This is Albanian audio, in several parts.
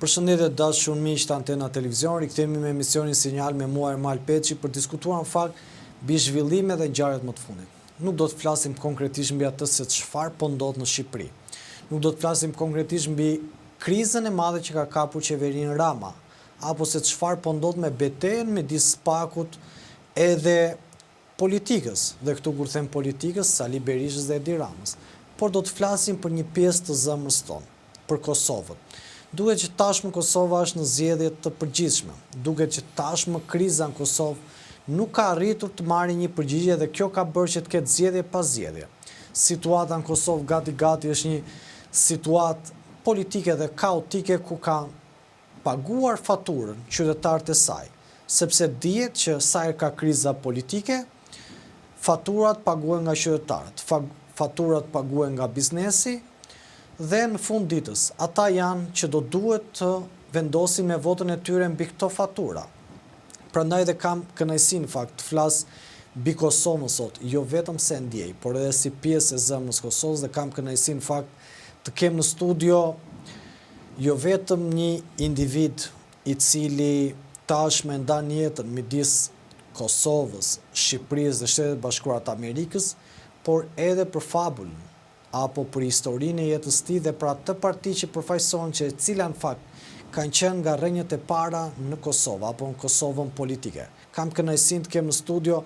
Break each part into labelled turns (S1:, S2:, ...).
S1: Përshëndetje dashur miq të Antena Televizion, rikthehemi me emisionin Sinjal me mua Ermal Peçi për diskutuar në fakt mbi zhvillimet dhe ngjarjet më të fundit. Nuk do të flasim konkretisht mbi atë se çfarë po ndodh në Shqipëri. Nuk do të flasim konkretisht mbi krizën e madhe që ka kapur qeverinë Rama, apo se çfarë po ndodh me betejën midis SPAK-ut edhe politikës, dhe këtu kur them politikës, Sali Berishës dhe Edi Ramës. Por do të flasim për një pjesë të zemrës tonë, për Kosovën. Duket që tashmë Kosova është në zgjedhje të përgjithshme. Duket që tashmë kriza në Kosovë nuk ka arritur të marrë një përgjigje dhe kjo ka bërë që të ketë zgjedhje pas zgjedhje. Situata në Kosovë gati është një situatë politike dhe kaotike ku ka paguar faturën qytetarët e saj, sepse dihet që sa herë ka kriza politike, faturat paguhen nga qytetarët, faturat paguhen nga biznesi, dhe në fund ditës, ata janë që do duhet të vendosin me votën e tyre mbi këto fatura. Prandaj dhe kam kënaqësinë në fakt të flas mbi Kosovën sot, jo vetëm se ndjej, por edhe si pjesë e zemrës Kosovës, dhe kam kënaqësinë në fakt të kem në studio jo vetëm një individ i cili tashmë ndan jetën midis Kosovës, Shqipërisë dhe Shtetet Bashkuara të Amerikës, por edhe për fabulën apo për historinë e jetës tij dhe për atë parti që përfaqëson që e cila në fakt kanë qenë nga rrënjët e para në Kosovë apo në Kosovën politike. Kam kënaqësinë të kem në studio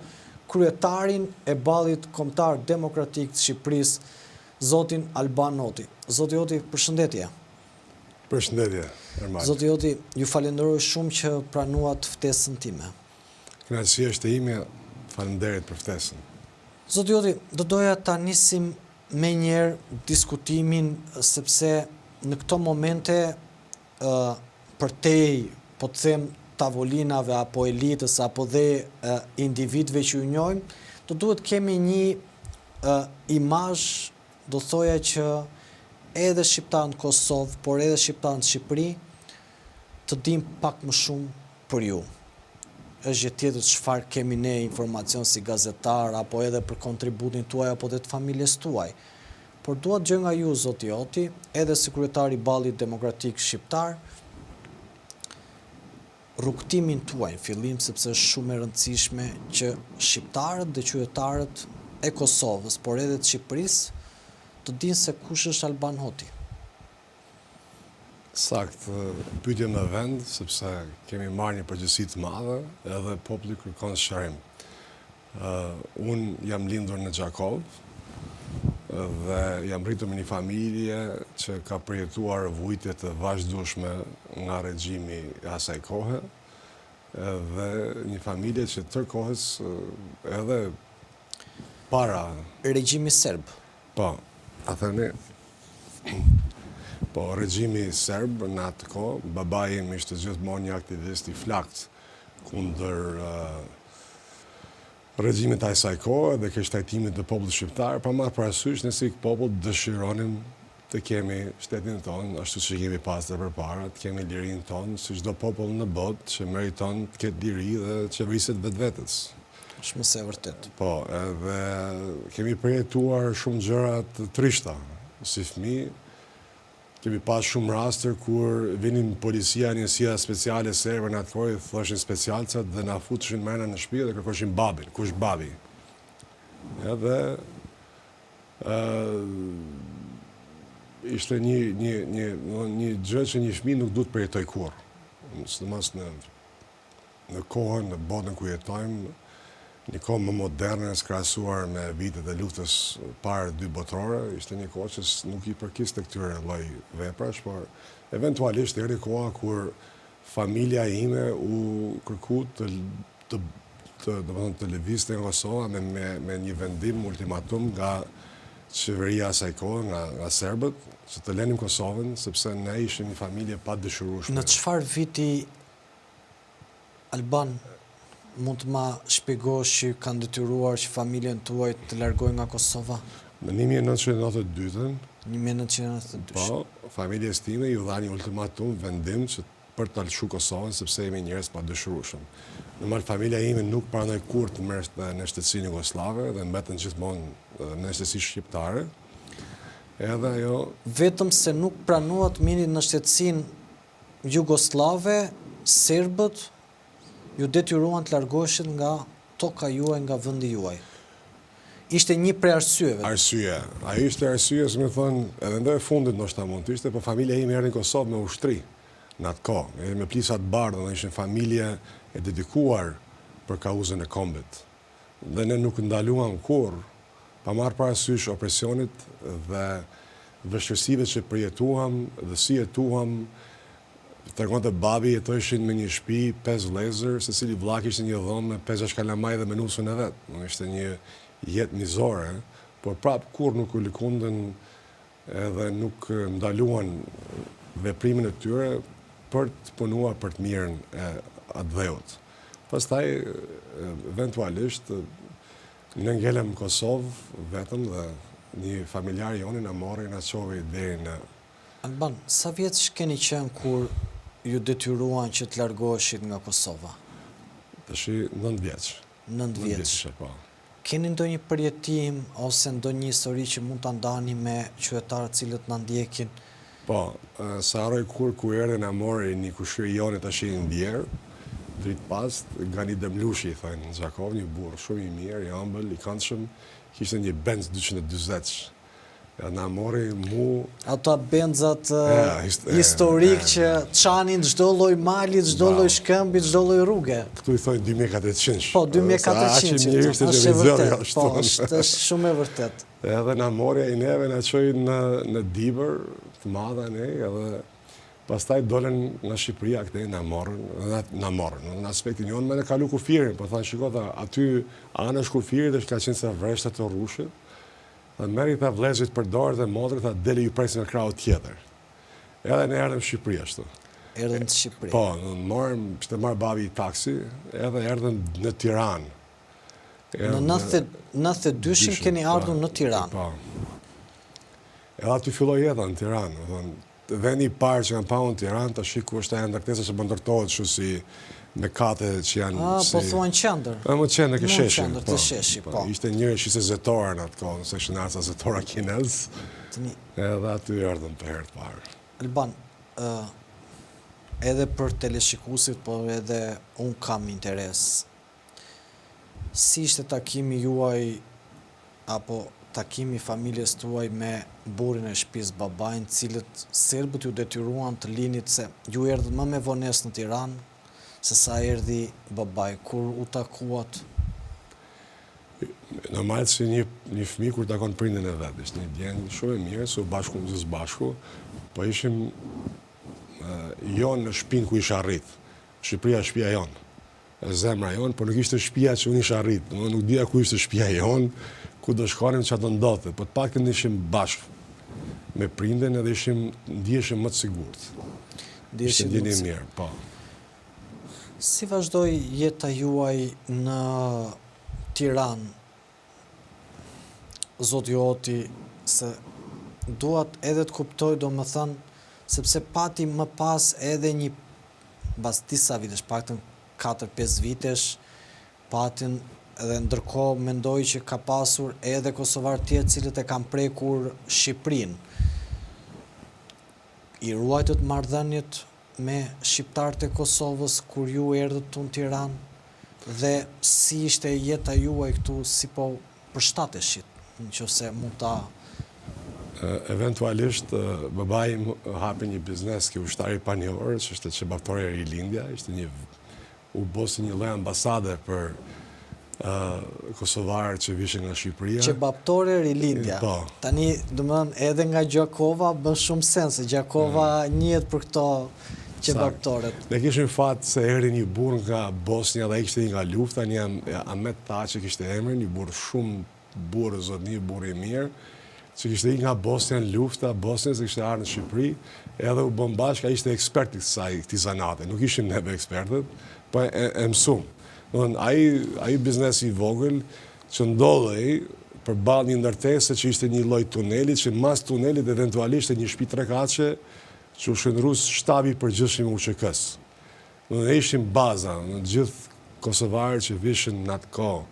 S1: kryetarin e ballit kombëtar demokratik të Shqipërisë, zotin Alban Oti. Zoti Oti, përshëndetje.
S2: Përshëndetje, Ermal.
S1: Zoti Oti, ju falenderoj shumë që pranuat ftesën time.
S2: Kënaqësia është e ime, faleminderit për ftesën.
S1: Zoti Oti, do doja ta nisim me njerë diskutimin, sepse në këto momente përtej, po të them, tavolinave apo elitës apo dhe individëve që ju njohim, do duhet kemi një imazh, do thoja që edhe shqiptarët në Kosovë, por edhe shqiptarët në Shqipëri të dimë pak më shumë për ju. Është gjë tjetër çfarë kemi ne informacion si gazetar apo edhe për kontributin tuaj apo dhe të familjes tuaj. Por dua të gjej nga ju, zoti Oti, edhe si kryetari i Ballit Demokratik Shqiptar, rrugtimin tuaj në fillim, sepse është shumë e rëndësishme që shqiptarët dhe qytetarët e Kosovës, por edhe të Shqipërisë, të dinë se kush është Alban Oti.
S2: Sakt, pyetje në vend, sepse kemi marrë një përgjegjësi të madhe, edhe populli kërkon sqarim. Unë jam lindur në Gjakov dhe jam rritur me një familje që ka përjetuar vujtje të vazhdueshme nga regjimi i asaj kohe, dhe një familje që tërë kohës edhe para
S1: Regjimi serb.
S2: Po, athënë po, regjimi serb në atë kohë, babai im ishte gjithmonë një aktivist i flakt kundër regjimit të asaj kohe dhe keq trajtimit të popullit shqiptar, pa marrë parasysh ne si popull dëshironim të kemi shtetin tonë, ashtu që kemi pasur përpara, të kemi lirinë tonë, si çdo popull në botë që meriton të ketë liri dhe qeveriset vetvetes.
S1: Është më së vërtet.
S2: Po, edhe kemi përjetuar shumë gjëra të trishta, si fëmijë. Kemi pas shumë raste kur vinin policia, njësia speciale serbe në atë kohë, thoshin specialcat dhe na futeshin mrena në shtëpi dhe kërkoshin babin, kush babi. Edhe ishte një gjë që një fëmijë nuk duhet përjetoj kurrë. Sidomos në kohën, në botën ku jetojmë, një kohë më moderne, krahasuar me vitet e luftës parë dy botërore, ishte një kohë që nuk i përkiste këtyre lloj veprash, por eventualisht erdhi koha kur familja ime u kërku të lëvizte në Kosovë me një vendim ultimatum nga qeveria asaj kohe, nga serbët, që të lenim Kosovën, sepse ne ishim një familje pa dëshirueshme.
S1: Në çfarë viti, Alban, mund të ma shpjegosh që kanë detyruar që familjen tuaj të largojë nga Kosova?
S2: Në 1992.
S1: 1992.
S2: Po, familjes time ju dha një ultimatum, vendim që për të lëshu Kosovën, sepse jemi njerëz pa dëshirueshëm. Normal, familja ime nuk pranoi kurrë të merrte në shtësinë jugoslave dhe mbetën gjithmonë në shtësi shqiptare. Edhe ajo...
S1: Vetëm se nuk pranuat mini në shtetësinë jugoslave, serbët ju detyruan të largoheshin nga toka juaj, nga vendi juaj. Ishte një prej arsyeve.
S2: Arsye. Ajo ishte arsye, se më thonë, edhe ndoj e fundit nështë ta mund të ishte, po familja ime erdhi në Kosovë me ushtri në atë kohë, edhe me plisat bardha, dhe ishin familje e dedikuar për kauzën e kombit. Dhe ne nuk ndaluam kur, pa marrë parasysh opresionit dhe vështirësive që përjetuam dhe si jetuam. Tregonte babi jetojshin me një shtëpi, 5 vëllezër, secili vllak ishte një dhomë me 5-6 kalamaj dhe me nusën e vet. Ishte një jetë mizore, por prap kur nuk u lëkundën edhe nuk ndaluan veprimin e tyre për të punuar për të mirën e atë dheut. Pastaj, eventualisht, ne ngelem në Kosovë vetëm dhe një familjar joni na mori na çovi deri në
S1: Alban, sa vjeç keni qenë kur ju detyruan që të largoheshit nga Kosova?
S2: Tash 9 vjeç.
S1: 9 vjeç.
S2: Po.
S1: Keni ndonjë përjetim ose ndonjë histori që mund ta ndani me qytetarët cilët na ndjekin?
S2: Po, sa harroj kur erdhi na mori një kushir joni tash i ndjer, dritë pas, nga një demlushi, thënë në Gjakov, një burr shumë i mirë, i ëmbël, i këndshëm, kishte një Benz 240. Ja, na mori mu...
S1: Ato benzat historik që çanin çdo lloj mali, çdo lloj shkëmbi, çdo lloj rruge.
S2: Këtu i thonë 2400.
S1: Po, 2400. Është vërtet. Po, është shumë e vërtet.
S2: Edhe na mori ai neve, na çoi në Dibër, të madha ne, edhe pastaj dolën nga Shqipëria këtej na morën. Në aspektin jonë me ne kalu kufirin, po thanë shikoj aty ana kufirit është ka qenë sa vreshta të rrushit. Dhe meri ta vlezit për dorë dhe modrë, tha deli ju presin në krau tjetër. Edhe ne erdhëm Shqipëri ashtu.
S1: Erdhëm të Shqipëri.
S2: Po, ishte marrë babi i taksi, edhe erdhëm në Tiranë.
S1: Në 92 keni ardhur në Tiranë.
S2: Po. Edhe aty filloi jeta në Tiranë. Vendi i parë që kam paun në Tiranë, tash ku është ajo ndërtesa që bën ndërtohet kështu si me kate që janë...
S1: Po thuan qendër.
S2: Më qendër ke sheshi.
S1: Qendër të sheshi, po.
S2: Ishte njëri që ishte zetora në atë kohë, nëse ishte nasa zetora kinez, edhe aty erdhëm për herë të parë.
S1: Alban, edhe për teleshikuesit, po edhe unë kam interes. Si ishte takimi juaj, apo takimi familjes tuaj me burrin e shtëpisë babain, cilët serbët ju detyruan të linit se ju erdhët më me vonesë në Tiranë, se sa erdhi babaj, kur u takuat?
S2: Normal si një fëmijë kur takon prindin e vet, ishte një djeng shumë e mirë, se u bashku me bashku, po ishim jonë në shtëpinë ku isha arrit. Shqipëria është shtëpia jonë, zemra jonë, por nuk ishte shtëpia që unë isha arrit. Nuk dija ku ishte shtëpia jonë, ku do shkonim çfarë do ndodhte, po të paktën ishim bashkë me prindin edhe ndiheshim më të sigurt. Ishte ndjenjë mirë, po.
S1: Si vazhdoi jeta juaj në Tiranë, zoti Oti, se duat edhe të kuptoj, do më thënë, sepse pati më pas edhe një, bas disa vitesh, paktën 4-5 vitesh, patin edhe ndërkohë mendoj që ka pasur edhe kosovar tjerë cilët e kanë prekur Shqipërinë. I ruajtët marrëdhëniet me shqiptarët e Kosovës kur ju erdhët në Tiranë, dhe si ishte jeta juaj këtu, si po përshtateshit, nëse mund ta...
S2: Eventualisht, babai hapi një biznes ke ushtari panjor, që ishte qebaptore e Rilindja, ishte u bosi një lloj ambasade për kosovarët që vishin nga Shqipëria.
S1: Qebaptore Rilindja.
S2: Po.
S1: Tani, domethënë, edhe nga Gjakova bën shumë sens, se Gjakova njihet për këto qebaptorët.
S2: Ne kishim fat se erdhi një burr nga Bosnia dhe ai kishte nga lufta, një Ahmet Taçi kishte emrin, një burr shumë burr zotni, burr i mirë, që kishte nga Bosnia në lufta, Bosnia se kishte ardhur në Shqipëri, edhe u bën bashkë, ai ishte ekspert i këtij zanate. Nuk ishim neve ekspertët, po e mësuam. Ai biznesi i vogël që ndodhej përballë një ndërtese që ishte një lloj tuneli, që mas tunelit eventualisht një shtëpi trekatëshe që u shndrus shtabi i përgjithshëm i UÇK-s. Ne ishim baza në gjithë kosovarët që vishin në atë kohë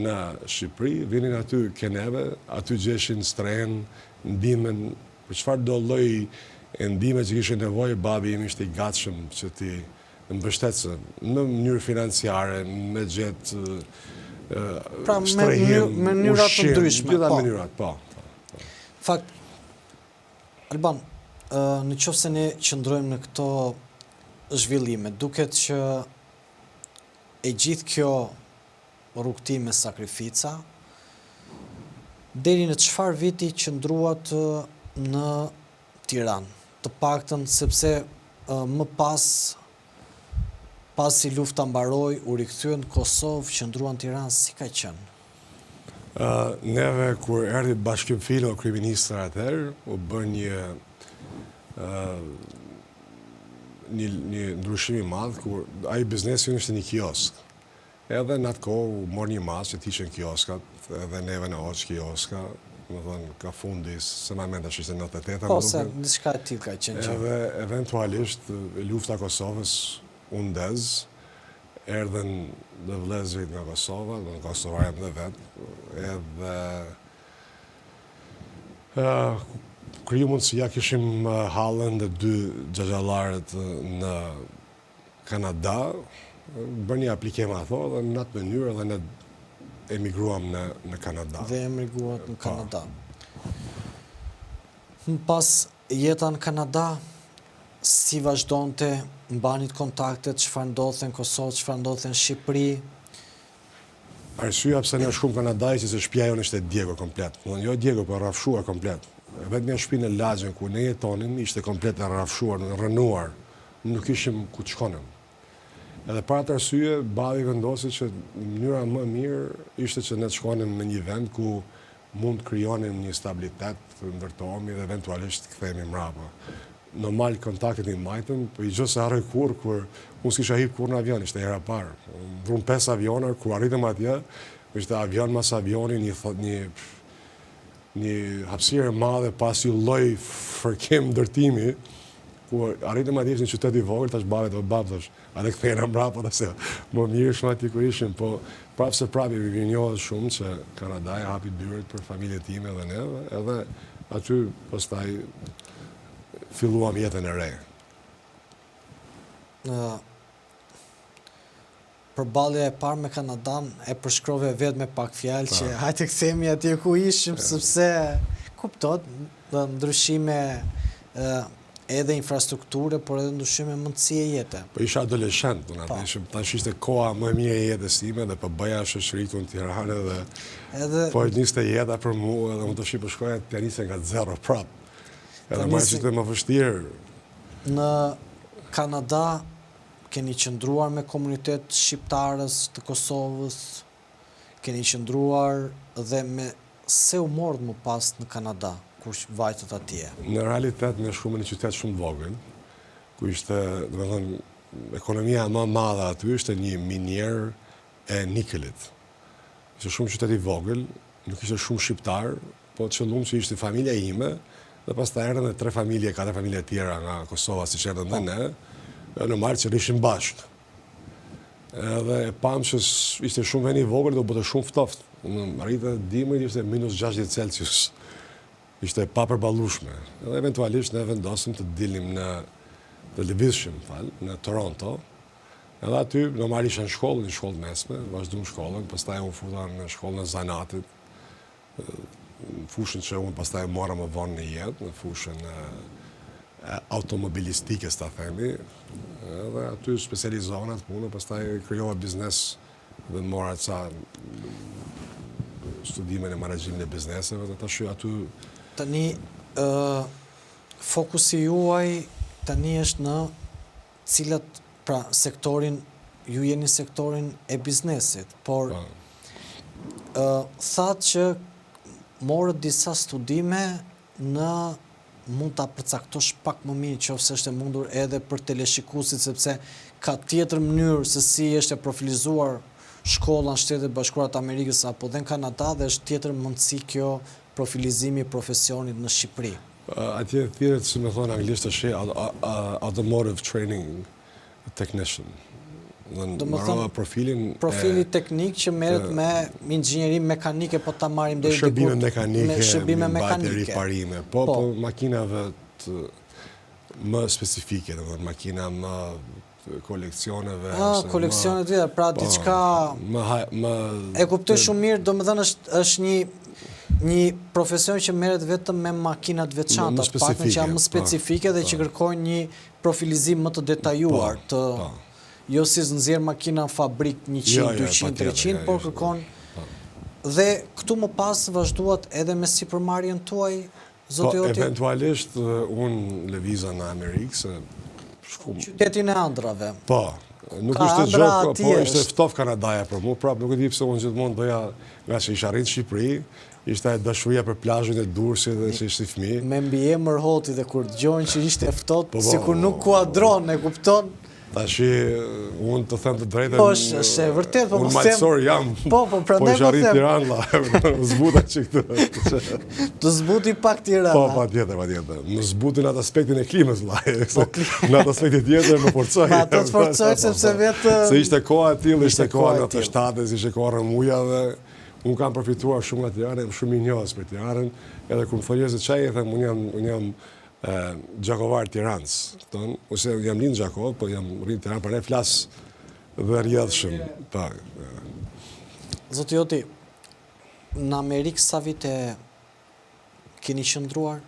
S2: në Shqipëri, vinin aty keneve, aty gjeshin strehen, ndihmën për çfarë do lloj e ndihme që kishe nevojë, babi im ishte i gatshëm që ti mbështetëse në mënyrë financiare, me gjetë
S1: Pra
S2: shtrehim,
S1: me mënyrat të
S2: ushqim,
S1: ndryshme.
S2: gjitha
S1: Po.
S2: mënyrat, po.
S1: Fakt, Alban, në qoftë se ne qëndrojmë në këto zhvillime, duket që e gjithë kjo rrugëtim me sakrifica, deri në çfarë viti qëndruat në Tiranë, të paktën sepse më pasi lufta mbaroi, u rikthyen në Kosovë, qëndruan në Tiranë, si ka qenë?
S2: Neve, kur erdhi Bashkim Filo, kryeministër atëherë, u bën një ndryshim i madh, kur ai biznesi ynë ishte një kiosk. Edhe në atë kohë u mor një masë që t'ishen kioskat, edhe neve në oqë kioska, më thënë, ka fundi, se ma menda që ishte 98.
S1: Po, se diçka e tillë ka qenë që.
S2: Edhe eventualisht, lufta Kosovës u ndez, erdhen dhe vëllezërit nga Kosova, dhe në Kosovarët dhe vetë, edhe kriju mundësia kishim hallën dhe 2 xhaxhallarët në Kanada, bërë një aplikim ato dhe në atë mënyrë dhe ne emigruam në Kanada.
S1: Dhe emigruat në Kanada. Pas jeta në Kanada, si vazhdonte, mbanit kontaktet, çfarë ndodhte në Kosovë, çfarë ndodhte në Shqipëri?
S2: Arsyeja pse ne shkuam në Kanada ishte se shtëpia jonë ishte djegur komplet. Jo djegur, por rrafshuar komplet. Vetëm një shtëpi në lagjen ku ne jetonim ishte komplet e rrafshuar, rrënuar. Nuk ishim ku të shkonim. Edhe para të arsye, babi vendosi që mënyra më mirë ishte që ne të shkonim në një vend ku mund të krijonim një stabilitet, të ndërtohemi dhe eventualisht të kthehemi mbrapa. Normal kontaktet i majtëm, po i gjë se harroj kur unë s'kisha hip kur në avion, ishte hera parë. Vrum 5 aviona, kur arritëm atje, ishte avion mas avioni, një hapësirë e madhe pas ju lloj fërkim ndërtimi, ku arritëm atje ishte një qytet i vogël, tash babet o bab tash, a dhe kthehena mbrapa dhe se më mirë shumë aty ku ishim, po prapë se prapë i njohët shumë që Kanada hapi dyert për familjet time dhe neve, edhe aty pastaj filluam jetën e re.
S1: Përballja e parë me Kanadan e përshkrove vetë me pak fjalë që hajde kthehemi atje ku ishim, sepse kuptohet ndryshime edhe infrastrukture, por edhe ndryshime mundësie jete.
S2: Po isha adoleshent, tash ishte koha më e mirë e jetës time dhe po bëja shoqëritë në Tiranë dhe po niste jeta për mua dhe unë tash po shkoja të nisja nga zero prap. Edhe marrë që të më vështirë.
S1: Në Kanada keni qëndruar me komunitet shqiptarës të Kosovës, keni qëndruar dhe me se u mordë më pas në Kanada, kur vajtët atje?
S2: Në realitet, ne shkuam në një qytet shumë vogël, ku ishte, do të thënë, ekonomia më madhe aty ishte një minier e nikelit. Ishte shumë qytet i vogël, nuk ishte shumë shqiptar, po qëllum që ishte familja ime, dhe pas ta erdhen dhe 3 familje, 4 familje tjera nga Kosova, si që erdhen dhe ne, në marrë që rishim bashkë. Edhe e pam që ishte shumë veni vogël dhe u bëte shumë ftoft. Rritë dimrit ishte -60°C. Ishte pa përballueshme. Edhe eventualisht ne vendosim të dilnim të lëvizshim, në Toronto. Edhe aty normal isha në shkollë mesme, vazhdum shkollën, pastaj u futa në shkollën e zanatit, fushën që unë pastaj mora më vonë në jetë, në fushën automobilistikës, ta themi, edhe aty specializohen atë punë, pastaj krijoha biznes dhe mora ca studime në menaxhimin e bizneseve dhe tash aty.
S1: Tani, fokusi juaj tani është në cilat, pra sektorin, ju jeni sektorin e biznesit, por thatë që morët disa studime në mund ta përcaktosh pak më mirë nëse është e mundur edhe për teleshikuesit, sepse ka tjetër mënyrë se si është e profilizuar shkolla në Shtetet e Bashkuara të Amerikës apo dhe në Kanada dhe është tjetër mundësi kjo profilizimi i profesionit në Shqipëri.
S2: Atje thirret, si më thon anglisht, është automotive training technician.
S1: Profili teknik që merret me inxhinieri mekanike, po ta marrim deri
S2: shërbime mekanike,
S1: shërbime mekanike,
S2: riparime, po makinave më specifike, domethënë makina më koleksioneve.
S1: Koleksionet tjera, pra diçka... E kuptoj shumë mirë, domethënë është një profesion që merret vetëm me makinat veçanta, paktën që janë më specifike dhe që kërkojnë një profilizim më të detajuar, jo si nxjerr makina në fabrik 100, 200, 300, por kërkon. Dhe këtu më pas vazhduat edhe me sipërmarrjen tuaj, zoti Oti?
S2: Eventualisht unë lëviza në Amerikë,
S1: qytetin e ëndrave.
S2: Po, nuk ishte gjë, po ishte ftoft Kanadaja për mu, prapë nuk e di pse unë gjithmonë doja, nga që isha rritë në Shqipëri, ishte dashuria për plazhin e Durrësit dhe që ishte fëmijë.
S1: Me mbiemër Hoti dhe kur dëgjojnë që ishte ftohtë, sikur nuk kuadron, e kupton?
S2: Tashi, unë të them të drejtën...
S1: Po, është e vërtet, po
S2: unë majtësor jam, po isha rritë Tiranë, zbuta që këtë.
S1: Të zbuti pak Tirana.
S2: Po, pa tjetër. Më zbuti në atë aspektin e klimës, në atë aspektin tjetër më forcoj.
S1: Ma atë të forcoj, sepse vetë...
S2: Se ishte koha e tillë, ishte koha në të 70s, ishte koha rëmuja dhe unë kam përfituar shumë nga Tirana, jam shumë i njohës për Tiranën, edhe kur më thonë njerëzit çaj, e them, unë jam Gjakovar Tiranës, ose jam lind Gjakov, po jam rritë Tiranë, për ne flas dhe rjedhshëm.
S1: Zoti Oti, në Amerikë sa vite keni qëndruar?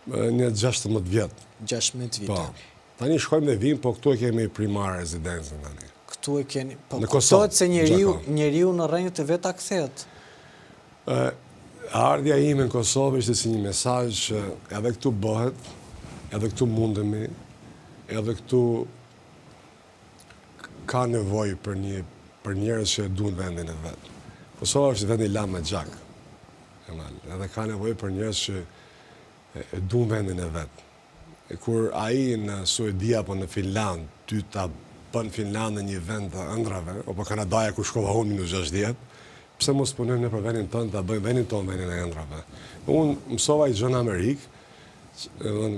S2: Një 16 vjetë.
S1: 16 vite.
S2: Tani shkojmë dhe vim, po këtu e kemi primar rezidencën tani.
S1: Këtu e keni, po kuptohet se njeriu në rrënjët e veta kthehet.
S2: Ardhja ime në Kosovë ishte si një mesazh që edhe këtu bëhet, edhe këtu mundemi, edhe këtu ka nevojë për njerëz që duan vendin e vet. Kosova është vendi i lamë me gjak. Edhe ka nevojë për njerëz që e duan vendin e vet. Kur ai në Suedi apo në Finland, ty ta bën Finlandën një vend të ëndrave, apo Kanadaja ku shkova unë minus 60, pse mos punojmë ne për vendin tonë, ta bëjmë vendin tonë vendin e ëndrave. Unë mësova i gjë në Amerikë,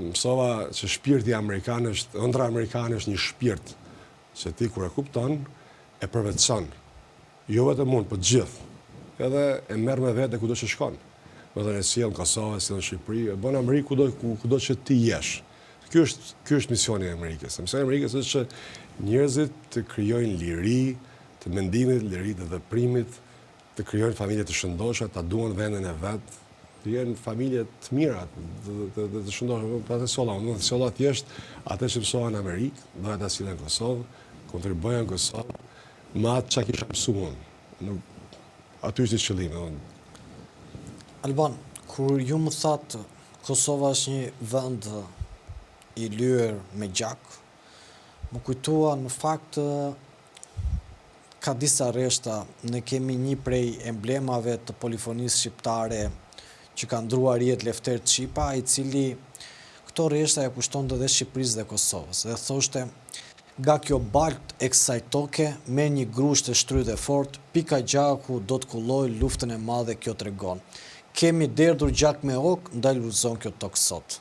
S2: mësova që shpirti amerikan është, ëndra amerikane është një shpirt, që ti kur e kupton, e përvetëson. Jo vetëm unë, po gjithë. Edhe e merr me vete kudo që shkon. Do të sjell në Kosovë, sjell në Shqipëri, e bën Amerikë kudo që ti jesh. Ky është misioni i Amerikës. Misioni i Amerikës është që njerëzit të krijojnë liri të mendimit, liri të veprimit, të krijojnë familje të shëndoshta, ta duan vendin e vet, të jenë familje të mira, të shëndoshta. Pa të solla, unë solla thjesht atë që mësova në Amerikë, doja ta sillen në Kosovë, kontribuoja në Kosovë, me atë çka kisha mësuar unë. Aty ishte qëllimi.
S1: Alban, kur ju më thatë Kosova është një vend i lyer me gjak, më kujtua në fakt ka disa rreshta, ne kemi një prej emblemave të polifonisë shqiptare që ka ndruar jetë Lefter Çipa, i cili këto rreshta ja kushtonte dhe Shqipërisë dhe Kosovës. Dhe thoshte, nga kjo balt e kësaj toke, me një grusht e shtrydhe fort, pika gjaku do të kulloj luftën e madhe kjo tregon. Kemi derdhur gjak me ok, ndaj lulzon kjo tokë sot.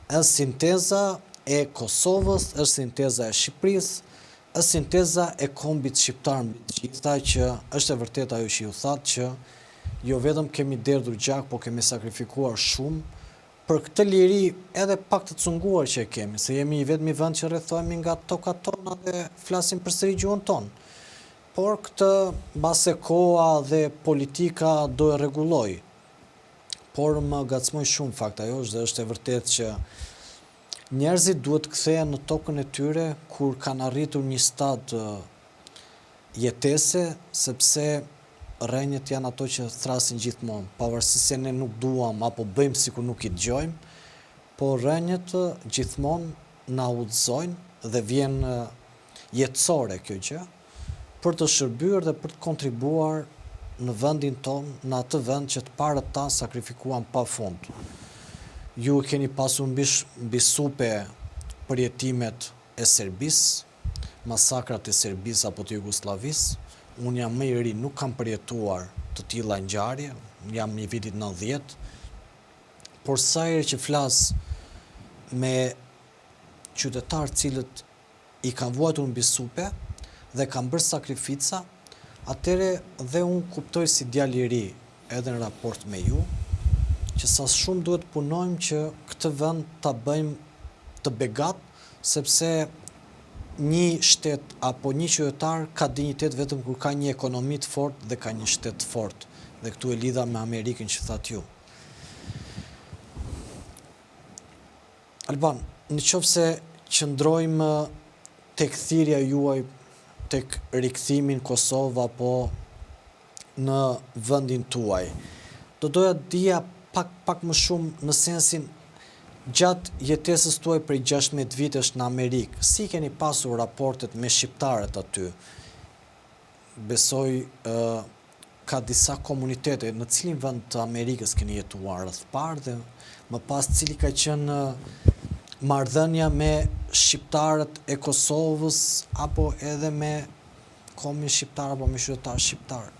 S1: Është sinteza e Kosovës, është sinteza e Shqipërisë, është sinteza e kombit shqiptar mbi të gjitha, që është e vërtet ajo që ju thatë që jo vetëm kemi derdhur gjak, po kemi sakrifikuar shumë për këtë liri edhe pak të cunguar që e kemi, se jemi i vetmi vend që rrethohemi nga tokat tona dhe flasim përsëri gjuhën tonë. Por këtë mbase koha dhe politika do e rregulloj. Por më gacmoj shumë fakt ajo dhe është e vërtet që njerëzit duhet kthehen në tokën e tyre kur kanë arritur një stad jetese, sepse rrenjët janë ato që thrasin gjithmonë, pavarësisht se ne nuk duam apo bëjmë sikur nuk i dëgjojmë, por rrenjët gjithmonë na udhëzojnë dhe vjen jetësore kjo gjë, për të shërbyer dhe për të kontribuar në vendin tonë, në atë vend që të parët tanë sakrifikuan pafund. Ju keni pasur mbi supe përjetimet e Serbisë, masakrat e Serbisë apo të Jugosllavisë. Unë jam më i ri, nuk kam përjetuar të tilla ngjarje, jam i vitit 90, por sa herë që flas me qytetarë cilët i kanë vuajtur mbi supe dhe kanë bërë sakrifica, atëre dhe unë kuptoj si djalë i ri edhe në raport me ju, që sa shumë duhet punojmë që këtë vend ta bëjmë të begat, sepse një shtet apo një qytetar ka dinjitet vetëm kur ka një ekonomi të fortë dhe ka një shtet të fortë. Dhe këtu e lidha me Amerikën që thatë ju. Alban, në qoftë se qëndrojmë tek thirrja juaj tek rikthimin Kosovë apo në vendin tuaj, do doja dija pak më shumë në sensin gjatë jetesës tuaj prej 16 vitesh në Amerikë, si keni pasur raportet me shqiptarët aty? Besoj ka disa komunitete, në cilin vend të Amerikës keni jetuar rreth parë dhe më pas cili ka qenë marrëdhënia me shqiptarët e Kosovës apo edhe me komin shqiptar apo me qytetarë shqiptar?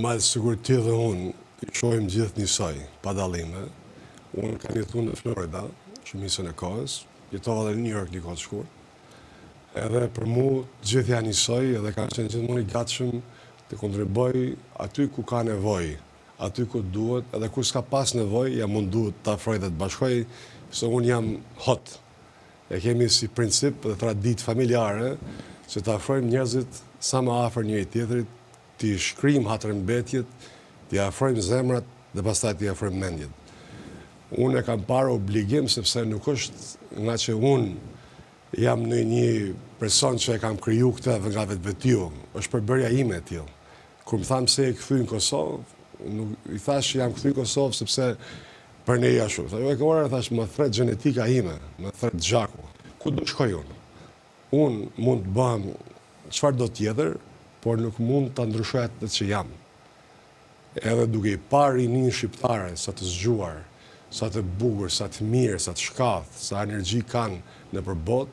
S2: Ma sigur ti dhe unë i shohim gjithë njësoj, pa dallime. Unë kam jetuar në Florida, shumicën e kohës, jetova edhe në New York një kohë të shkurt. Edhe për mu gjithë janë njësoj edhe kam qenë gjithmonë i gatshëm të kontriboj aty ku ka nevojë, aty ku duhet, edhe kur s'ka pas nevojë, jam mundu të afroj dhe të bashkoj, se unë jam hot. E kemi si princip dhe traditë familjare, që të afrojmë njerëzit sa më afër njëri tjetrit, t'i shkrim hatërmbetjet, t'i afrojmë zemrat dhe pastaj t'i afrojmë mendjet. Unë e kam parë obligim, sepse nuk është nga që unë jam në një person që e kam kriju këtë dhe nga vetë është përbërja ime e tillë. Kur më thamë se e këthy në Kosovë, i thash që jam këthy në Kosovë sepse për ne jashu. Jo e këmora, thash, më thret gjenetika ime, më thret gjaku. Ku do shkoj unë? Unë mund të bëhem çfarë do tjetër, por nuk mund të ndryshoj atë që jam. Edhe duke i parë rinin shqiptare, sa të zgjuar, sa të bukur, sa të mirë, sa të shkath, sa energji kanë në përbot,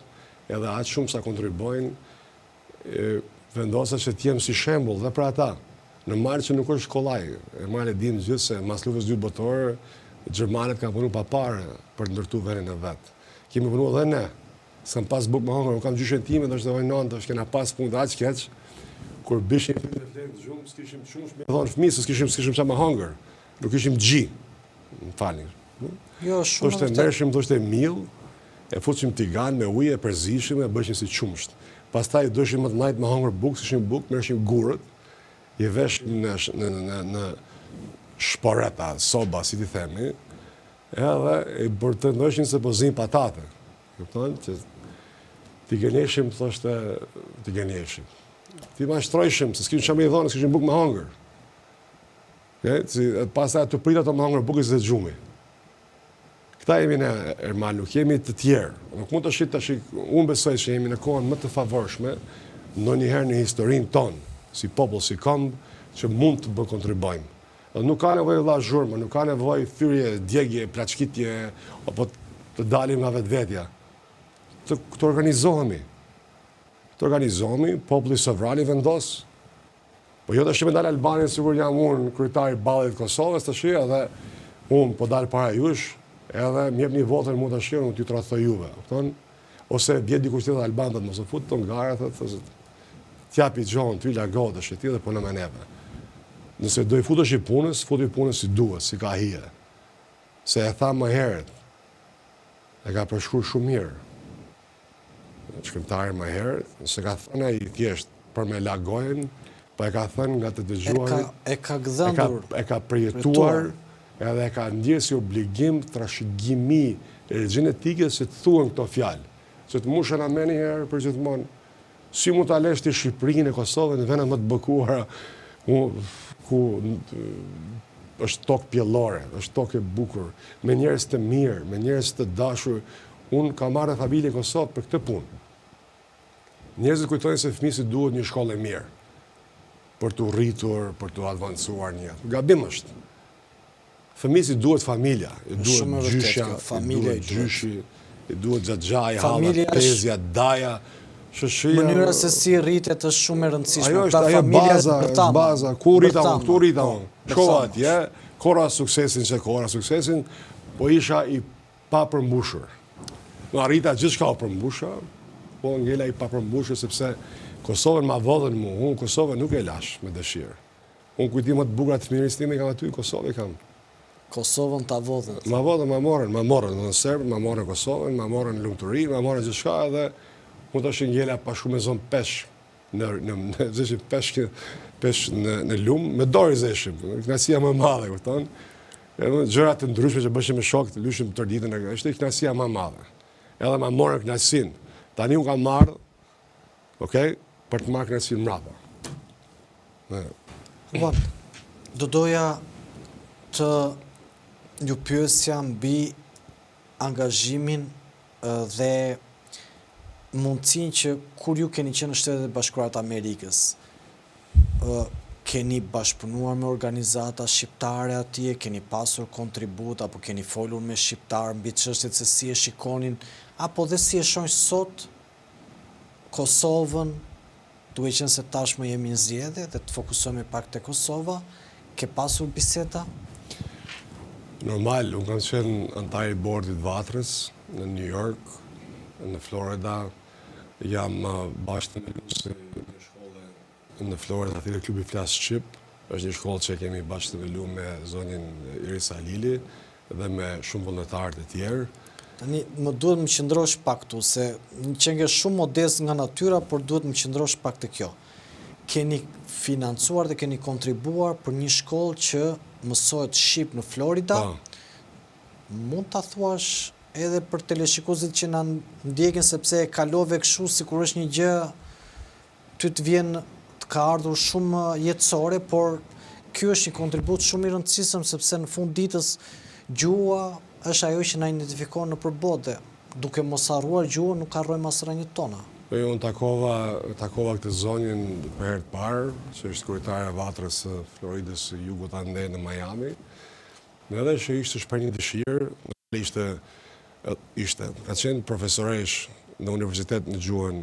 S2: edhe aqë shumë sa kontribojnë, vendosa që t'jem si shembull dhe për ata. Në marë që nuk është shkollaj, e marë e dim gjithë se mas luftës dytë botërore, Gjermanet kanë punu pa pare për të ndërtu vendin e vetë. Kemi punu edhe ne, s'kam pas buk më hongër, nuk kam gjyshen time, dhe është dhe vajnante, është kena pas punë dhe aqë keq, kur bishim të flenë të gjumë, s'kishim shumë shme dhonë fëmi, s'kishim qa më hongër, nuk ishim gji, më falin.
S1: Jo, shumë
S2: Thoshte mershim, thoshte mil, e fuqim tigan me ujë, e përzishim, e bëshim si qumsht. Pastaj dëshim më të najtë më hongër buk, s'ishim buk, mershim gurët, i veshim në shporeta, soba, si ti themi, edhe i bërtëndëshim se po zinë patate. Këpëton, që t'i geneshim, thoshte, t'i geneshim. Ti ma shtrojshim, se s'kishim qamë i dhonë, s'kishim buk më hongër. Pastaj të prita të më hongër bukës dhe gjumi. Këta jemi në Ermal, nuk jemi të tjerë. Nuk mund të shqit të shqit, unë besoj që jemi në kohën më të favorshme, në njëherë në historinë tonë, si popull, si këmbë, që mund të bë kontribojmë. Dhe nuk ka nevojë vëlla zhurmë, nuk ka nevojë thyrje, djegje, plaçkitje, apo të dalim nga vetvetja. Të organizohemi. Të organizohemi, populli sovran i vendos. Po jo të shqipe dalë Albanin, sigur jam unë kryetari ballit Kosovës të shia, dhe unë po dalë para jush, edhe më jep një votën mund të shia, unë t'ju tradhtoj juve. Ose vjet dikush tjetër Alban dhe mos e fut ton gara, t'japi gjohën, t'y largohet të sheti dhe po në meneve. Nëse do i futesh i punës, futi punës si duhet, si ka hije. Se e tha më herët, e ka përshkruar shumë mirë. Shkrimtari më herët, nëse ka thënë ai thjesht për me lagojën, po e ka thënë nga të dëgjuarit.
S1: E ka gdhendur.
S2: E ka përjetuar, edhe e ka ndjerë si obligim trashëgimi gjenetike se të thuhen këto fjalë. Se të mushën amen një herë për gjithmonë. Si mund ta lesh ti Shqipërinë e Kosovën në vende më të bekuara, ku është tokë pjellore, është tokë e bukur, me njerëz të mirë, me njerëz të dashur. Unë kam marrë familje në Kosovë për këtë punë. Njerëzit kujtojnë se fëmijësit duhet një shkollë e mirë për të rritur, për të avancuar një jetë. Gabim është. Fëmijësit duhet familja, i duhet gjyshja, i duhet gjyshi, i duhet xhaxhaja, halla, tezja, daja.
S1: Mënyra se si rritet është shumë e rëndësishme.
S2: Ajo është baza, ku rrita unë, këtu rrita unë. Shkova atje, kora suksesin, po isha i papërmbushur. Në arrita gjithë shka o përmbusha, po ngella i papërmbushur, sepse Kosovën ma vodhen mu, unë Kosovën nuk e lash me dëshirë. Unë kujtimet bugra të fëmijërisë time kam aty, Kosovë kam.
S1: Kosovën ta vodhën.
S2: Ma morën në Serbën, ma morën Kosovën, ma morën Lumturi, ma morën gjithçka edhe mund të shëngjela pa shumë me zonë pesh pesh në lumë, me dorë zeshim, knasia më madhe, kupton? Gjërat të ndryshme që bëshim me shokët, lyshim tër ditën, është knasia më madhe. Edhe ma morën knasin. Tani unë kam marrë, okay, për të marrë knasin mrapa.
S1: Do doja të ju pyesja mbi angazhimin dhe mundësinë që kur ju keni qenë në Shtetet e Bashkuara të Amerikës, keni bashkëpunuar me organizata shqiptare atje, keni pasur kontribut, apo keni folur me shqiptarë mbi çështjet se si e shikonin, apo dhe si e shohin sot Kosovën, duke qenë se tashmë jemi në zgjedhje dhe të fokusohemi pak te Kosova, ke pasur biseda?
S2: Normal, unë kam qenë antar i bordit Vatrës në New York, në Florida, jam bashkë me Lusi në shkollë në Florida, aty në klubi Flas Shqip, është një shkollë që kemi bashkë të velu me zonin Iris Alili dhe me shumë vullnetarë të tjerë.
S1: Tani, më duhet më qëndrosh pak tu, se një qenge shumë modest nga natyra, por duhet më qëndrosh pak të kjo. Keni financuar dhe keni kontribuar për një shkollë që mësohet Shqip në Florida. Mund ta thuash edhe për teleshikuesit që na ndjekin, sepse e kalove kështu sikur është një gjë ty të vjen të ka ardhur shumë jetësore, por ky është një kontribut shumë i rëndësishëm, sepse në fund ditës gjua është ajo që na identifikon në përbote. Duke mos harruar gjuhën, nuk harrojmë as rënjët tona.
S2: Unë takova këtë zonin për herë të parë, që është kryetare e Vatrës së Floridës së Jugut Ande në Miami. Edhe që ishte shpreh një dëshirë, ka qenë profesoresh në universitet në gjuhën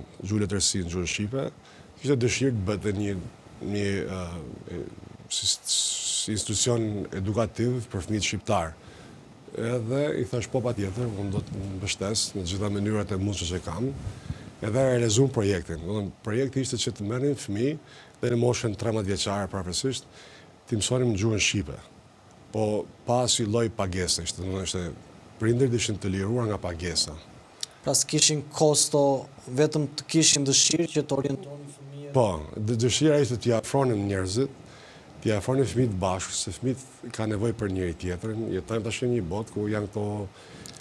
S2: letërsi në gjuhën shqipe, ishte dëshirë të bëte një institucion edukativ për fëmijët shqiptar. Edhe i thash po patjetër, unë do të mbështes në gjitha mënyrat e mundshme që kam, edhe realizuam projektin. Projekti ishte që të merrin fëmijë dhe në moshën 13 vjeçare prapësisht, të mësonim gjuhën shqipe. Po pas i lloj pagese, ishte prindërit ishin të liruar nga pagesa.
S1: Pra s'kishin kosto, vetëm të kishin dëshirë që të orientonin fëmijët?
S2: Po, dëshira ishte të afronin njerëzit, të afronin fëmijët bashkë, se fëmijët ka nevojë për njëri tjetrin. Jetojmë tash në një botë ku janë këto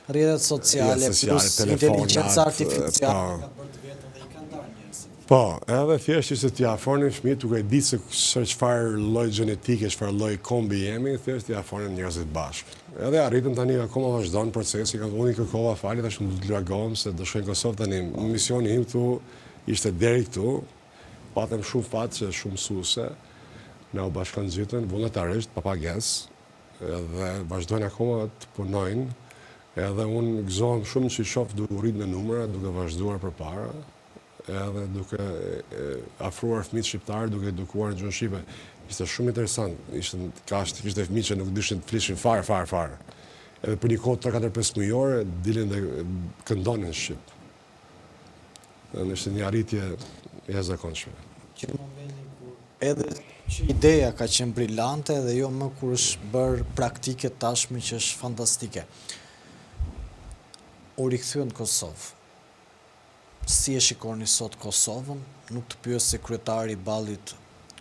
S1: rrjetet sociale, plus inteligjenca artificiale ka bërë të vetën dhe i ka ndarë njerëzit.
S2: Po, edhe thjesht ishte të afronin fëmijët duke ditë se çfarë lloj gjenetike, çfarë lloj kombi jemi, thjesht të afronin njerëzit bashkë. Edhe arritëm tani akoma vazhdon procesi, unë i kërkova falje, tash më të largohem se do shkoj në Kosovë tani. Misioni im këtu ishte deri këtu. Patëm shumë fat që shumë mësuese na u bashkangjitur vullnetarisht pa pagesë, edhe vazhdojnë akoma të punojnë. Edhe unë gëzohem shumë që i shoh duke rritur në numra, duke vazhduar përpara, edhe duke afruar fëmijët shqiptarë, duke edukuar në gjuhën shqipe. Ishte shumë interesant, ishte fëmijë që nuk dishin të flishin fare. Edhe për një kohë 3-4-5 mujore, dilin dhe këndonin shqip. Ishte një arritje e jashtëzakonshme.
S1: Që në momentin kur edhe që ideja ka qenë brillante dhe jo më kur është bërë praktike tashme që është fantastike. U rikthyen në Kosovë. Si e shikoni sot Kosovën? Nuk të pyes se kryetari i ballit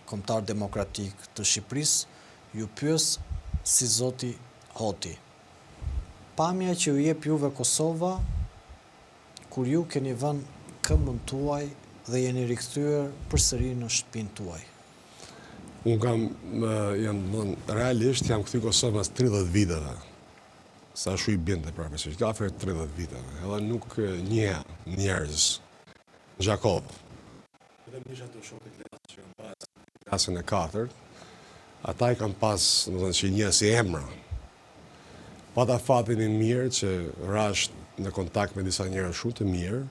S1: kombëtar demokratik të Shqipërisë, ju pyes si zoti Hoti. Pamja që ju jep juve Kosova, kur ju keni vënë këmbën tuaj dhe jeni rikthyer përsëri në shtëpinë tuaj.
S2: Realisht jam këthy Kosovë mas 30 viteve. Sa shu i binte prapësisht, ka afër 30 viteve. Edhe nuk njeha njerëz në Gjakov. Edhe më isha të shokët klasë që kanë pas klasën e 4, ata i kanë pas, që një si emra. Pata fatin e mirë që rash në kontakt me disa njerëz shumë të mirë,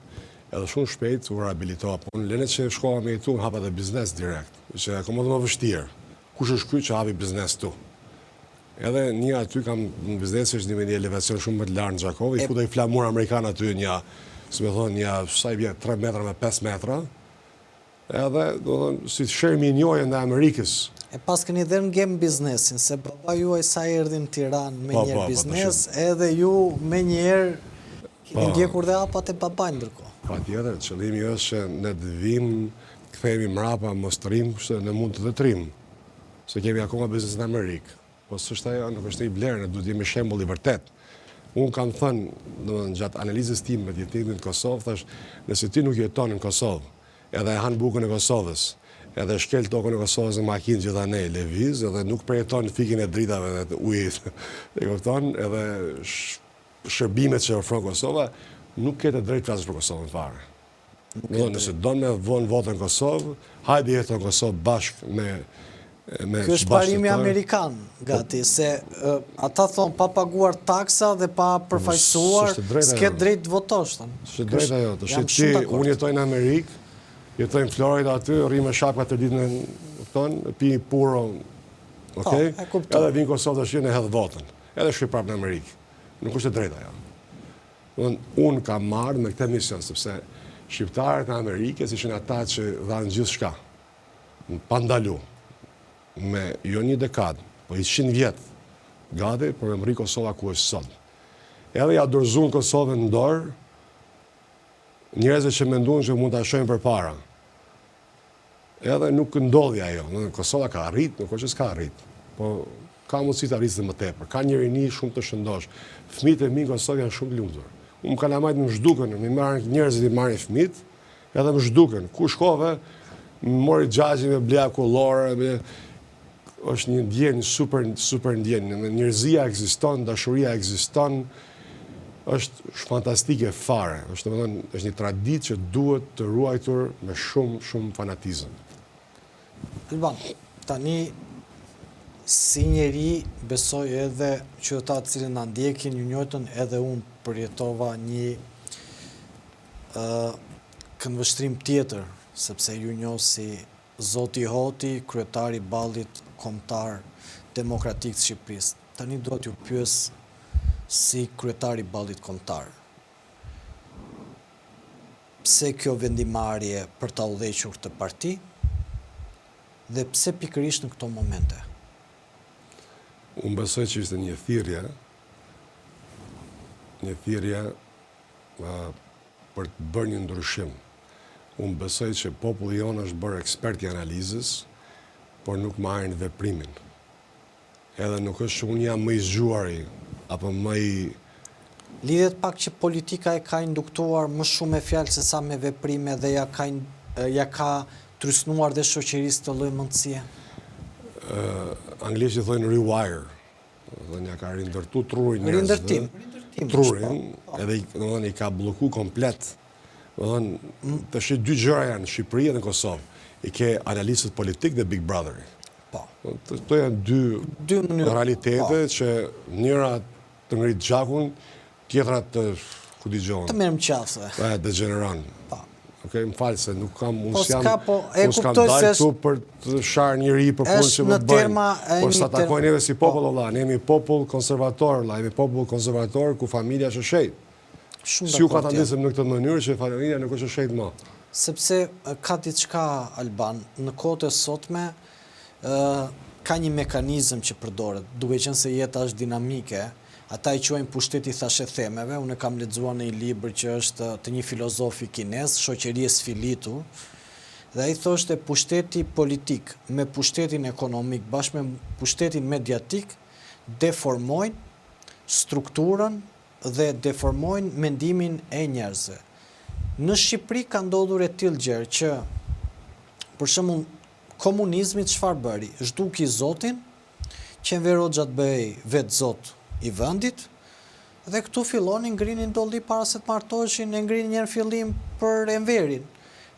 S2: edhe shumë shpejt u rehabilitova. Po në lenet që shkova me tu, hapa dhe biznes direkt, që ka më të më vështirë. Kush është ky që hapi biznes tu? Edhe një aty kam në biznes është një me një elevacion shumë më të larë në Gjakov, i futa i flamur Amerikan aty një, si me thonë, një, sa i bje, 3 metra me 5 metra, edhe, do thonë, si shërmi njojë në Amerikës.
S1: E pas keni dhe ngem biznesin, se baba juaj sa erdhi në Tiranë me njerë biznes, edhe ju me njerë keni ndjekur dhe apat e babaj ndërkohë.
S2: Pa tjetër, qëllimi është që ne të vim, këthejemi mrapa, mos të rrim, që ne mund të dhe të rrim, se kemi akoma biznes në Amerikë, po sështë ajo, nuk është i blerë, ne duhet jemi shembull i vërtet. Unë kam thënë, në gjatë analizës tim me jetimit në Kosovë, thash, nëse ti nuk jeton në Kosovë, edhe e hanë bukën e Kosovës, edhe shkel tokën e Kosovës në makinë gjithanej, lëviz, edhe nuk përjeton fikin e dritave dhe ujit, e kupton, edhe shërbimet që ofron Kosova, nuk ketë drejt flasësh për Kosovën fare. Nëse do me vonë votën në Kosovë, hajde jetë në Kosovë bashkë me
S1: Kjo është parimi Amerikan, gati, se ata thonë pa paguar taksa dhe pa përfaqësuar, s'ke drejt të votosh.
S2: S'ke drejt ajo, të shqipti, unë jetoj në Amerikë, jetoj në Florida aty, rri me shapka të ditë në pi puro, okej? Edhe vinë Kosovë të shqipti në hedhë votën, edhe shqipti prapë në Amerikë. Nuk është e drejt ajo. Unë kam marrë me këtë mision, sepse shqiptarët në Amerikës ishin ata që dhanë gjithë shka, në pandalu, me jo një dekadë, po i 100 vjetë, gati, për me mëri Kosova ku është sot. Edhe ja dorëzun Kosovën në dorë, njerëzve që mendojnë që mund të ashojnë për para. Edhe nuk ndodhi ajo, Kosova ka arrit, nuk është që s'ka arrit, po ka mundësi të arritës dhe më tepër, ka një rini shumë të shëndosh. Fëmijët e mi në Kosovë janë shumë të lumtur. Unë kalamajt më zhduken, më marrin njerëzit i marrin fëmijët, edhe më zhduken. Ku shkove, më mori xhaxhin me blea kullore, është një ndjenjë super ndjenjë. Njerëzia ekziston, dashuria ekziston, është fantastike fare. Është një traditë që duhet të ruajtur me shumë fanatizëm.
S1: Alban, tani si njeri besoj edhe qytetarët cilë na ndjekin, ju njohën edhe unë përjetova një këndvështrim tjetër, sepse ju njoh si Zoti Hoti, kryetari ballit kombëtar demokratik të Shqipërisë. Tani do t'ju pyes si kryetari ballit kombëtar. Pse kjo vendimarrje për ta udhëhequr këtë parti dhe pse pikërisht në këto momente?
S2: Unë besoj që ishte një thirrje për të bërë një ndryshim. Unë besoj që populli jonë është bërë ekspert i analizës, por nuk marrin veprimin. Edhe nuk është që unë jam më i zgjuari, apo më i...
S1: Lidhet pak që politika e ka induktuar më shumë me fjalë se sa me veprime dhe ja ka trysnuar dhe shoqërisë të lloj mendësie.
S2: Anglisht i thonë rewire, dhe ja ka rindërtu trurin
S1: njerëzve.
S2: Trurin, edhe i ka blloku komplet. Të shi dy gjëra janë, Shqipëria dhe Kosovë. I ke analistët politik dhe Big Brother. Këto janë dy realitete që njëra të ngrit gjakun, tjetra të ku digjon.
S1: Të merrem qafë.
S2: Degeneron. Okej, më falë se nuk kam, unë s'kam dalë këtu për të sharë njëri për punë që më të bëjmë. Por sa takojnë edhe si popull, Allah, ne jemi popull konservator, jemi popull konservator ku familja është shejt. Si ju ka të ndisëm në këtë mënyrë që familja nuk është shejt më.
S1: Sepse ka diçka, Alban, në kohët e sotme ka një mekanizëm që përdoret, duke qenë se jeta është dinamike, ata i quajnë pushteti thashe themeve, unë kam lexuar në një libër që është të një filozofi kinez, shoqëria sfilitur, dhe ai thoshte pushteti politik me pushtetin ekonomik bashkë me pushtetin mediatik deformojnë strukturën dhe deformojnë mendimin e njerëzve. Në Shqipëri ka ndodhur e tillë gjë që për shembull komunizmi çfarë bëri? Zhduki Zotin, Qenver Hoxha të bëhej vetë Zot i vendit, dhe këtu fillonin ngrinin dolli para se të martoheshin, e ngrinin një fillim për Enverin.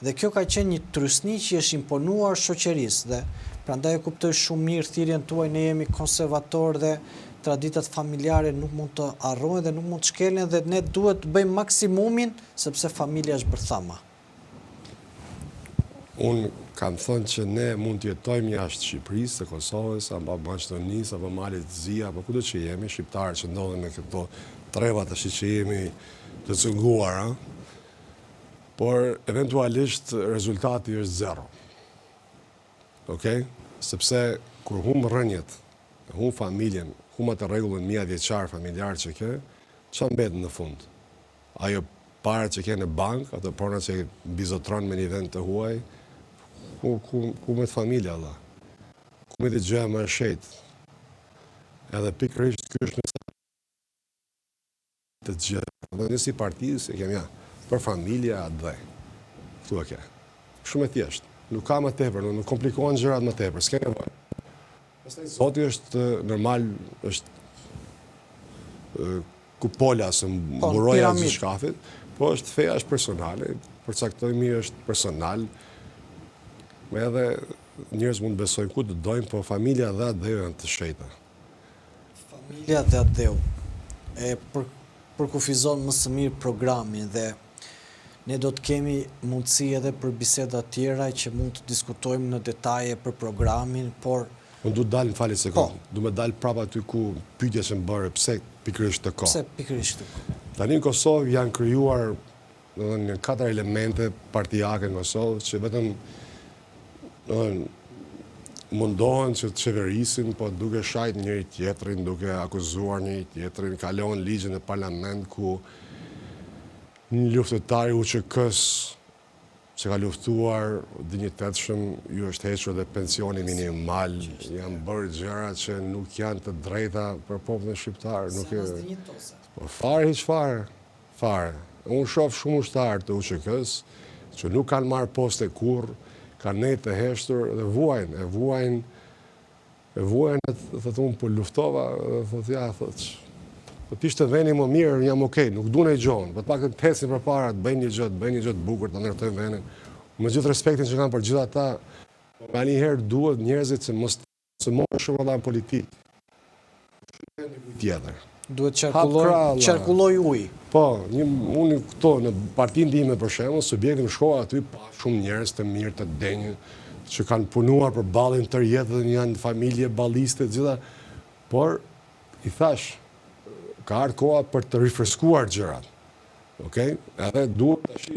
S1: Dhe kjo ka qenë një trysni që është imponuar shoqërisë dhe prandaj e kuptoj shumë mirë thirrjen tuaj, ne jemi konservator dhe traditat familjare nuk mund të harrohen dhe nuk mund të shkelen dhe ne duhet të bëjmë maksimumin sepse familja është bërthama.
S2: Unë kam thënë që ne mund të jetojmë jashtë Shqipërisë, Kosovës, apo Maqedonisë, apo Malit të Zi, apo kudo që jemi, shqiptarë që ndodhen në këto treva tash që jemi të cunguara, por eventualisht rezultati është zero. Okej? sepse kur humbë rënjet, humbë familjen, humbë atë rregullin mia vjeçar familjar që ke, ç'a mbet në fund? Ajo para që ke në bank, ato prona që mbizotron me një vend të huaj, ku me të familja, Allah? Ku me të gjëja më e shejt? Edhe pikërisht ky është mesazhi të gjithë. Dhe ne si partisë e kemi ja, për familja dhe. Ktu e ke. Shumë e thjeshtë. Nuk ka më tepër, nuk komplikohen gjërat më tepër, s'ke nevojë. Pastaj Zoti është normal, është kupola së mburoja të shkafit, po është feja është personale, përcaktimi është personal, me edhe njerëz mund besojnë ku të dojnë, po familja dhe atë janë të shejta.
S1: Familja dhe atë e përkufizon më së miri programin dhe ne do të kemi mundësi edhe për biseda tjera që mund të diskutojmë në detaje për programin, por...
S2: Unë du të dalë në falit sekundë, du me dalë prapa aty ku pyetja që më bërë, pse pikërisht të kohë.
S1: Pse pikërisht të kohë?
S2: Tani në Kosovë janë krijuar në 4 elemente partijake në Kosovë, që vetëm mundohen që të qeverisin, po duke shajt njëri tjetrin, duke akuzuar njëri tjetrin, kalon ligjin e parlament ku një luftëtar i UÇK-s që ka luftuar dinjitetshëm, ju është hequr dhe pensioni minimal, janë bërë gjëra që nuk janë të drejta për popullin shqiptar. Po fare hiç fare. Unë shoh shumë ushtarë të UÇK-s që nuk kanë marrë poste kurrë, kanë nejtë të heshtur dhe vuajnë, thotë unë po luftova, thotë ja, thotë po t'ishte veni më mirë, jam okej, nuk du në i gjonë, po t'pak të hecin për para, të bëjnë një gjë të bukur, të ndërtojnë venin. Me gjithë respektin që kanë për gjithë ata, me njëherë duhet njerëzit që mos të morë shumë edhe në politikë. Tjetër.
S1: Duhet qarkulloj ujë.
S2: Po, unë këto, në partinë time për shembull, subjektin shkova aty, pa shumë njerëz të mirë, të denjë, që kanë punuar për ballin tër jetën, janë familje balliste, gjitha, por i thash, ka ardhur koha për të rifreskuar gjërat. Okej? Edhe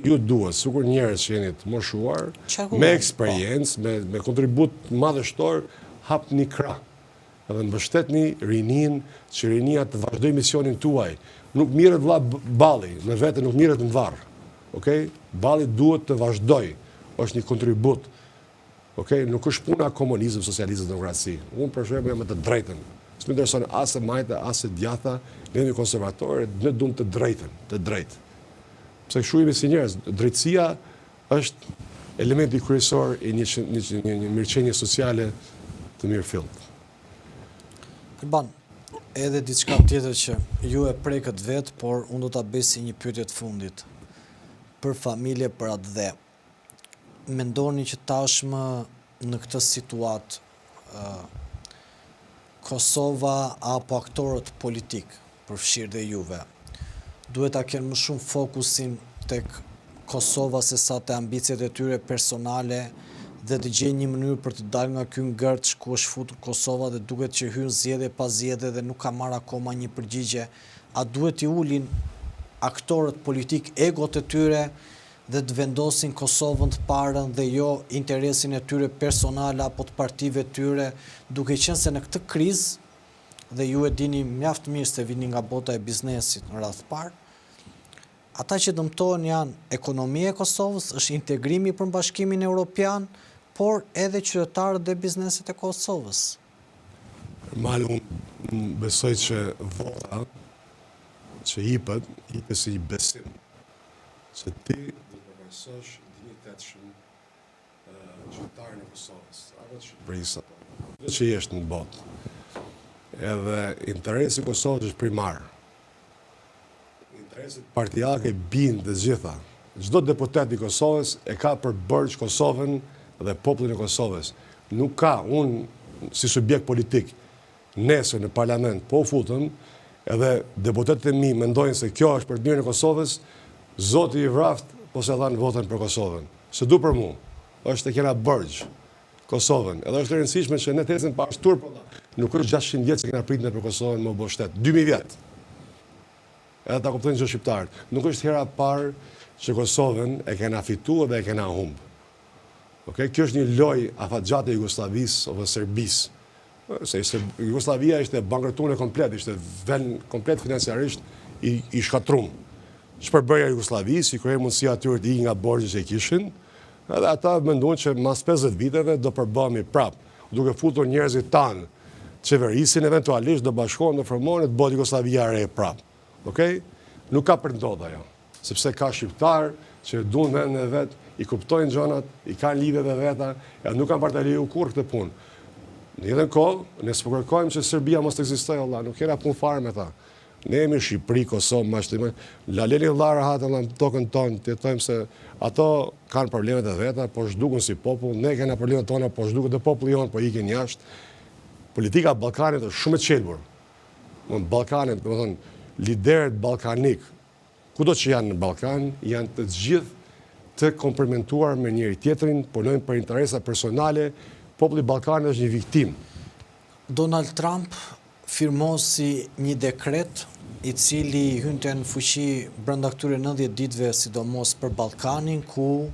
S2: ju duhet, sikur njerëz që jeni të moshuar, me eksperiencë, me kontribut madhështor, hapni krah. Edhe mbështetni rinin, që rinia të vazhdoj misionin tuaj. Nuk mirët vëlla balli, me vete nuk mirët në varr. Okej? Balli duhet të vazhdoj. Është një kontribut. Okej? Nuk është puna komunizëm, socializëm, demokraci. Unë për shembull jam me të drejtën. S'më intereson as e majta, as e djatha, ne jemi konservatorë, ne duam të drejtën, të drejtë. Pse kështu jemi si njerëz, drejtësia është elementi kryesor i një mirëqenie sociale të mirëfillt.
S1: Alban, edhe diçka tjetër që ju e prekët vetë, por unë do ta bëj si një pyetje të fundit. Për familje, për atë dhe. Mendoni që tashmë në këtë situatë Kosova apo aktorët politik, përfshirë dhe juve, duhet ta kenë më shumë fokusin tek Kosova se sa te ambicjet e tyre personale dhe të gjejnë një mënyrë për të dalë nga ky ngërç ku është futur Kosova dhe duket që hyn zgjedhje pas zgjedhje dhe nuk ka marrë akoma një përgjigje. A duhet i ulin aktorët politik egot e tyre dhe të vendosin Kosovën të parën dhe jo interesin e tyre personal apo të partive tyre, duke qenë se në këtë krizë, dhe ju e dini mjaft mirë se vini nga bota e biznesit në radhë parë, ata që dëmtohen janë ekonomia e Kosovës, është integrimi për Bashkimin Evropian, por edhe qytetarët dhe bizneset e Kosovës.
S2: Normal, unë besoj që vota që jipet si një besim, që ti përvojësosh dinjitetshëm qytetarën e Kosovës, apo të Shqipërisë, apo që jeshtë në botë. Edhe interesi i Kosovës është primar. Interesit partijake bindë të gjitha. Çdo deputet i Kosovës e ka për bërgj Kosovën dhe popullin e Kosovës. Nuk ka, unë si subjekt politik, nesër në parlament, po u futëm, edhe deputetët e mi mendojnë se kjo është për mirën e Kosovës, Zoti i vraft, po se dhanë votën për Kosovën. Se du për mu, është të kena bërgj Kosovën. Edhe është të rëndësishme që ne të ecën pa ashtur, nuk është 600 vjetë që kena pritën për Kosovën më bë shtet, 2000 vjetë. Edhe ta kuptojnë gjithë shqiptarët. Nuk është hera parë që Kosovën e kena fitu dhe e kena humbë. Kjo është një lojë afatgjatë e Jugosllavisë ose Serbisë. Se Jugoslavia ishte bankrotuar komplet, ishte vënë komplet financiarisht i shkatrum. Shpërbërja e Jugosllavisë i krijoi mundësi atyre të ikë nga borxhet që kishin, edhe ata menduan që mas 50 viteve do përbëhemi prap, duke futur njerëzit tanë, qeverisin eventualisht do bashkohen, do formohen të bëhet Jugoslavia e re prap. Nuk ka për ndodha ajo, sepse ka shqiptar që duan vendin e vet, i kuptojnë gjonat, i kanë lidhjet e veta, edhe nuk kanë parë leju kurrë këtë punë. Në jetën kohë, ne s'po kërkojmë që Serbia mos të ekzistojë, Allah, nuk kena punë fare me ta. Ne jemi Shqipëri, Kosovë, Maqedoni, la leni vëlla rahat në tokën tonë, të jetojmë se ato kanë problemet e veta, po zhdukun si popull, ne kena problemet tona, po zhduket dhe populli jonë, po ikin jashtë. Politika Ballkanit është shumë e qelbur. Në Ballkanit, do të thonë, liderët ballkanik, kudo që janë në Ballkan, janë të gjithë të komplementuar me njëri tjetrin, punojnë për interesa personale. Populli Ballkanit është një viktim.
S1: Donald Trump firmosi një dekret i cili hynte në fuqi brenda këtyre 90 ditëve, sidomos për Ballkanin, ku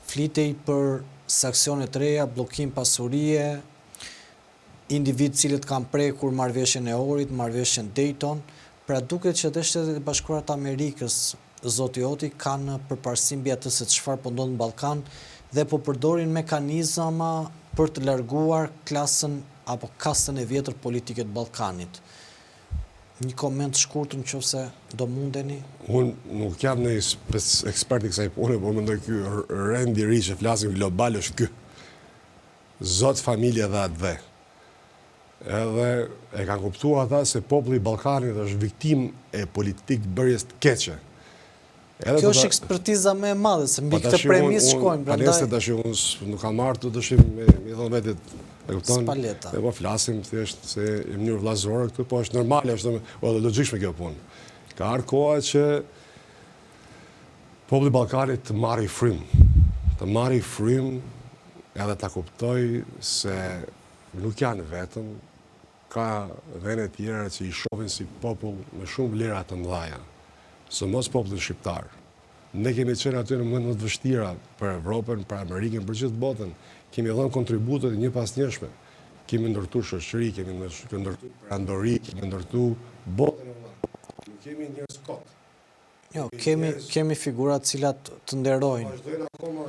S1: flitej për sanksione të reja, bllokim pasurie, individ cilët kanë prekur marrëveshjen e Ohrit, marrëveshjen Dayton. Pra duket që dhe Shtetet e Bashkuara të Amerikës, zoti Oti, kanë përparësi mbi atë se çfarë po ndodh në Ballkan dhe po përdorin mekanizma për të larguar klasën apo kastën e vjetër politike të Ballkanit. Një koment shkurtër nëse do mundeni.
S2: Unë nuk jam në ekspert i kësaj pune, por mendoj ky rendi i ri që flasim global është ky. Zot familje dhe atë dhe. Edhe e kanë kuptuar ata se populli i Ballkanit është viktim e politikë bërjes të keqe.
S1: Kjo është ekspertiza më e madhe, se mbi këtë premis shkojmë.
S2: Paneste tash unë nuk kam marrë të dëshim me dhënë vetit, e kupton?
S1: Spaleta.
S2: Ne po flasim thjesht se në mënyrë vllazore këtu, po është normale, është logjikshme kjo punë. Ka ardhur koha që populli i Ballkanit të marrë frym, edhe ta kuptoj se nuk janë vetëm, ka vende tjera që i shohin si popull me shumë vlera të mëdha. Së mos popullin shqiptar. Ne kemi qenë aty në moment më të vështira për Evropën, për Amerikën, për gjithë botën. Kemi dhënë kontributet një pas njëshme. Kemi ndërtuar shoqëri, kemi ndërtuar perandori, kemi ndërtuar botën e madhe. Nuk kemi njerëz kot.
S1: Jo, kemi figura të cilat të nderojnë.
S2: Vazhdojnë akoma.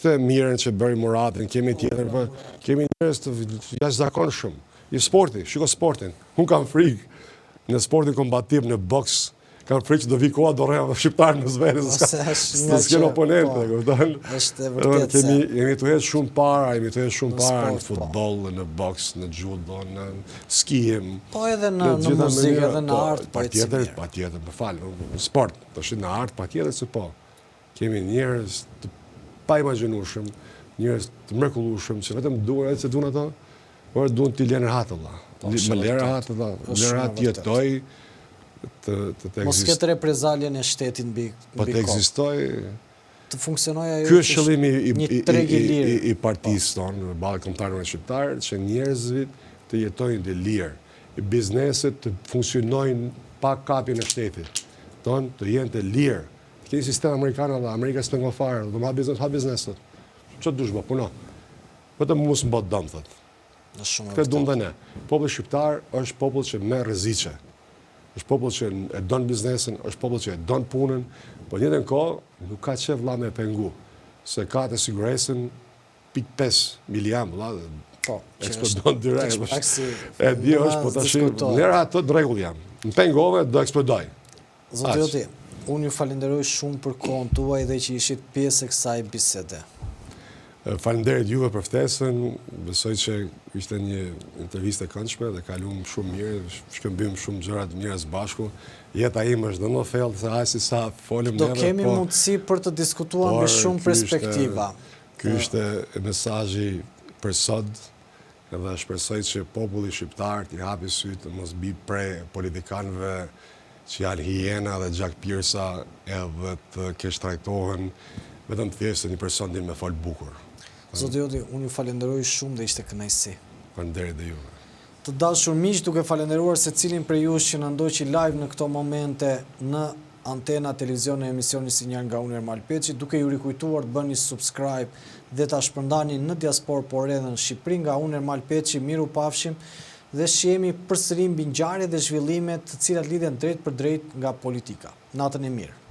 S2: Këtë mirën që bëri Muratin, kemi tjetër, po kemi njerëz të jashtëzakonshëm. I sporti, shiko sportin. Unë kam frikë në sportin kombativ, në boks. Kam frikë që do vi koha do rrejë shqiptarë në zverë, së s'keno oponente.
S1: Është e vërtet se...
S2: Jemi të jetë shumë para, në futbol, në boks, në judo, në skijim.
S1: Po edhe në muzikë, edhe në artë, po e cimir.
S2: Pa tjetër, më falë, në sport, të shi në artë, pa tjetër se po. Kemi njerëz të pa imagjinueshëm, njerëz të mrekullueshëm, që vetëm duan, edhe se duan ato, por duan t'i lënë rahat, më lërë rahat jetoj,
S1: mos këtë reprezaljen e shtetin mbi
S2: po të ekzistoj,
S1: të funksionoj ajo
S2: ky është qëllimi i partisë tonë, ballë kombëtarëve shqiptarë, që njerëzit të jetojnë të lirë, bizneset të funksionojnë pa kapjen e shtetit, tonë të jenë të lirë. Keni sistem amerikan, Amerika s'pengon fare, do ma biznes, ç'o dush bë, puno. Vetëm mos mbot dëm, thotë. Këtë duam dhe ne. Populli shqiptar është popull që merr rreziqe. Është popull që e don biznesin, është popull që e don punën, po në njëjtën kohë nuk ka çe vëlla me pengu, se ka të siguresën 0.5 milion vëlla.
S1: Po,
S2: eksplodon direkt. E di është, po tash lera ato në rregull janë. Në pengove do eksplodoj.
S1: Zoti Oti, unë ju falenderoj shumë për kohën tuaj dhe që ishit pjesë e kësaj bisede.
S2: Falenderit juve për ftesën, besoj që ishte një intervistë e këndshme dhe kalum shumë mirë, shkëmbym shumë gjëra të mira së bashku. Jeta ime është dhe më thellë se aq sa folëm neve.
S1: Do kemi mundësi për të diskutuar me shumë perspektiva.
S2: Ky ishte mesazhi për sot, edhe shpresoj që populli shqiptar t'i hapi sytë, mos bi prej politikanëve që janë hiena dhe gjakpirsa edhe të keq trajtohen, vetëm thjesht një person din me fol bukur.
S1: Zoti Oti, unë ju falenderoj shumë dhe ishte kënaqësi.
S2: Falenderoj dhe ju.
S1: Të dashur miq, duke falenderuar secilin prej jush që na ndoqi live në këto momente në Antena Televizion në emisionin Sinjal nga unë Ermal Peçi, duke ju rikujtuar të bëni subscribe dhe ta shpërndani në diasporë por edhe në Shqipëri nga unë Ermal Peçi. Miru pafshim dhe shihemi përsëri mbi ngjarjet dhe zhvillimet të cilat lidhen drejt për drejt nga politika. Natën e mirë.